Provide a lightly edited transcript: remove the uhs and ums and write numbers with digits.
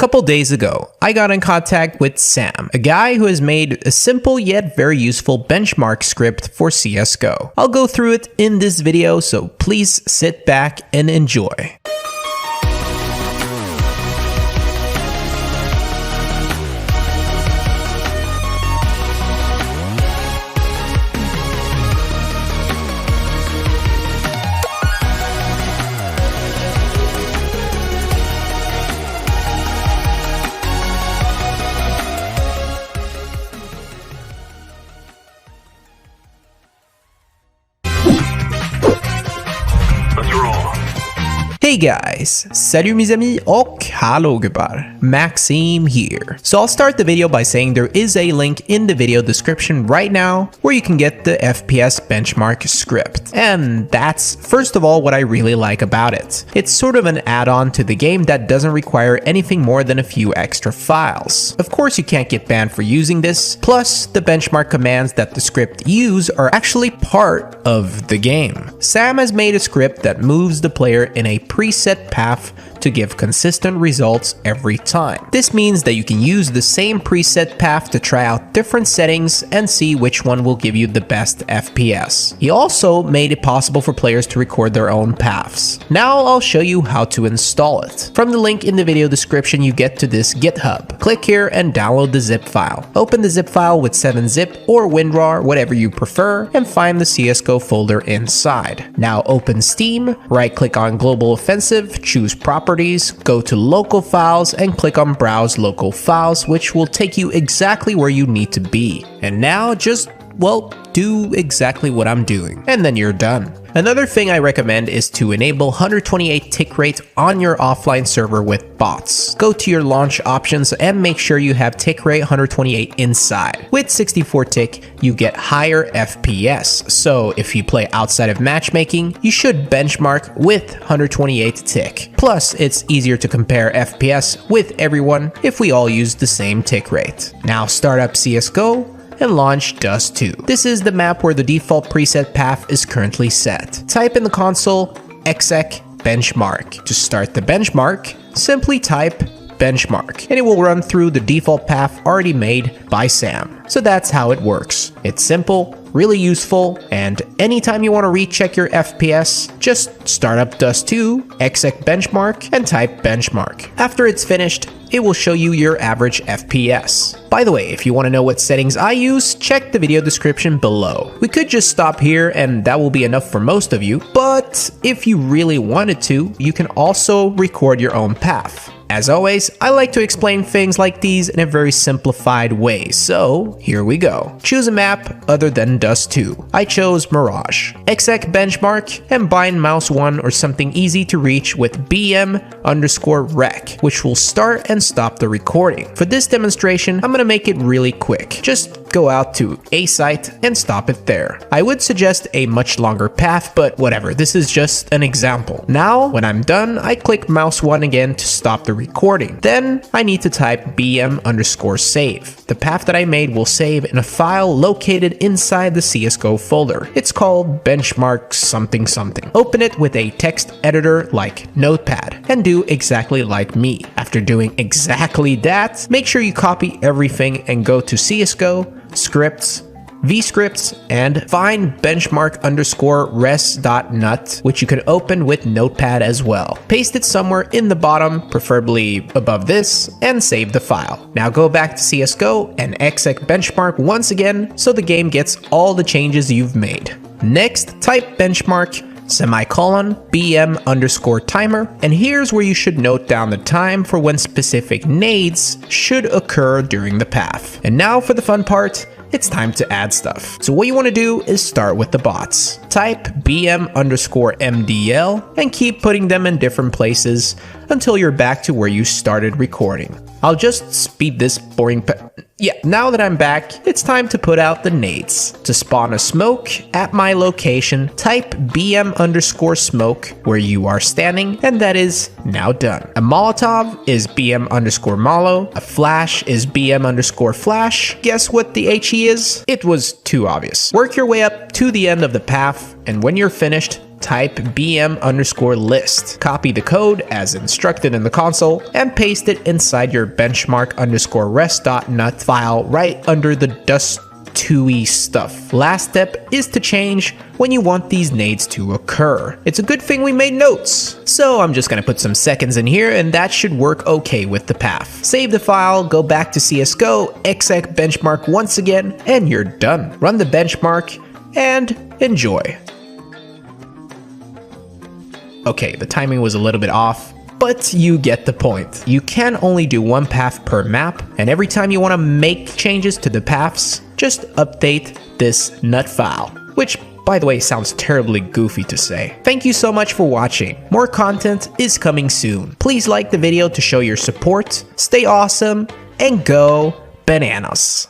couple days ago, I got in contact with Sam, a guy who has made a simple yet very useful benchmark script for CSGO. I'll go through it in this video, so please sit back and enjoy. Hey guys, salut mes amis och hallå gubbar, Maxime here. So I'll start the video by saying there is a link in the video description right now where you can get the FPS benchmark script. And that's first of all what I really like about it. It's sort of an add-on to the game that doesn't require anything more than a few extra files. Of course you can't get banned for using this, plus the benchmark commands that the script use are actually part of the game. Sam has made a script that moves the player in a preset path to give consistent results every time. This means that you can use the same preset path to try out different settings and see which one will give you the best FPS. He also made it possible for players to record their own paths. Now I'll show you how to install it. From the link in the video description you get to this GitHub. Click here and download the zip file. Open the zip file with 7-zip or WinRAR, whatever you prefer, and find the CSGO folder inside. Now open Steam, right click on Global Offensive, choose Properties, go to Local Files and click on Browse Local Files, which will take you exactly where you need to be. And now just, well, do exactly what I'm doing, and then you're done. Another thing I recommend is to enable 128 tick rate on your offline server with bots. Go to your launch options and make sure you have tick rate 128 inside. With 64 tick, you get higher FPS. So if you play outside of matchmaking, you should benchmark with 128 tick. Plus, it's easier to compare FPS with everyone if we all use the same tick rate. Now start up CSGO and launch Dust2. This is the map where the default preset path is currently set. Type in the console exec benchmark. To start the benchmark, simply type benchmark and it will run through the default path already made by Sam. So that's how it works. It's simple, really useful, and anytime you want to recheck your FPS, just start up Dust2, exec benchmark, and type benchmark. After it's finished, it will show you your average FPS. By the way, if you want to know what settings I use, check the video description below. We could just stop here and that will be enough for most of you, but if you really wanted to, you can also record your own path. As always, I like to explain things like these in a very simplified way, so here we go. Choose a map other than Dust2. I chose Mirage. Exec benchmark and bind mouse 1 or something easy to reach with BM_rec, which will start and stop the recording. For this demonstration, I'm gonna make it really quick. Just go out to a site and stop it there. I would suggest a much longer path, but whatever, this is just an example. Now, when I'm done, I click mouse 1 again to stop the recording. Then I need to type BM_save. The path that I made will save in a file located inside the CSGO folder. It's called benchmark something something. Open it with a text editor like Notepad and do exactly like me. After doing exactly that, make sure you copy everything and go to CSGO, scripts, vscripts, and find benchmark_res.nut, which you can open with Notepad as well. Paste it somewhere in the bottom, preferably above this, and save the file. Now go back to CSGO and exec benchmark once again so the game gets all the changes you've made. Next, type benchmark BM_timer, and here's where you should note down the time for when specific nades should occur during the path. And now for the fun part, it's time to add stuff. So what you want to do is start with the bots. Type BM_MDL and keep putting them in different places until you're back to where you started recording. I'll just speed this boring now that I'm back, it's time to put out the nades. To spawn a smoke at my location, type BM_smoke where you are standing, and that is now done. A Molotov is BM_Molo, a flash is BM_flash. Guess what the HE is? It was too obvious. Work your way up to the end of the path, and when you're finished, type bm_list. Copy the code as instructed in the console and paste it inside your benchmark_rest.nut file right under the dust2e stuff. Last step is to change when you want these nades to occur. It's a good thing we made notes. So I'm just gonna put some seconds in here and that should work okay with the path. Save the file, go back to CSGO, exec benchmark once again, and you're done. Run the benchmark and enjoy. Okay, the timing was a little bit off, but you get the point. You can only do one path per map, and every time you want to make changes to the paths, just update this nut file, which by the way sounds terribly goofy to say. Thank you so much for watching. More content is coming soon. Please like the video to show your support, stay awesome, and go bananas.